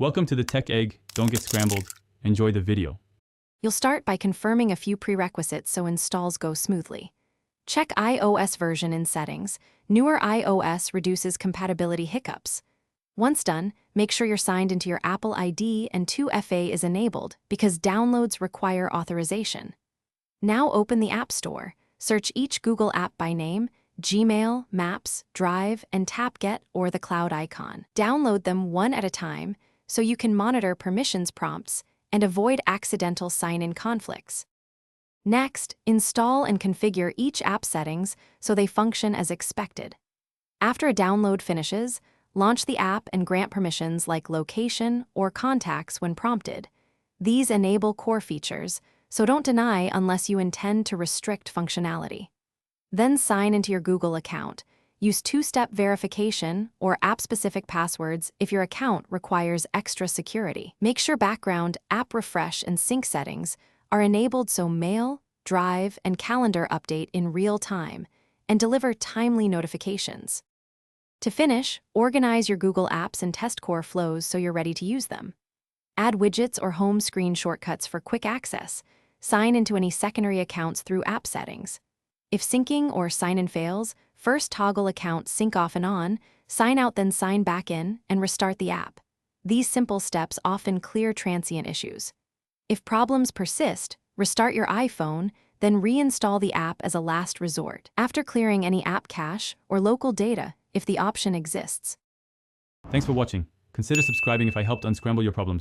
Welcome to the Tech Egg. Don't get scrambled. Enjoy the video. You'll start by confirming a few prerequisites so installs go smoothly. Check iOS version in Settings. Newer iOS reduces compatibility hiccups. Once done, make sure you're signed into your Apple ID and 2FA is enabled because downloads require authorization. Now open the App Store. Search each Google app by name, Gmail, Maps, Drive, and tap Get or the cloud icon. Download them one at a time so you can monitor permissions prompts and avoid accidental sign-in conflicts. Next, install and configure each app settings so they function as expected. After a download finishes, launch the app and grant permissions like location or contacts when prompted. These enable core features, so don't deny unless you intend to restrict functionality. Then sign into your Google account. Use two-step verification or app-specific passwords if your account requires extra security. Make sure background, app refresh, and sync settings are enabled so Mail, Drive, and Calendar update in real time and deliver timely notifications. To finish, organize your Google apps and test core flows so you're ready to use them. Add widgets or home screen shortcuts for quick access. Sign into any secondary accounts through app settings. If syncing or sign-in fails, first toggle account sync off and on, sign out then sign back in, and restart the app. These simple steps often clear transient issues. If problems persist, restart your iPhone, then reinstall the app as a last resort, after clearing any app cache or local data if the option exists. Thanks for watching. Consider subscribing if I helped unscramble your problems.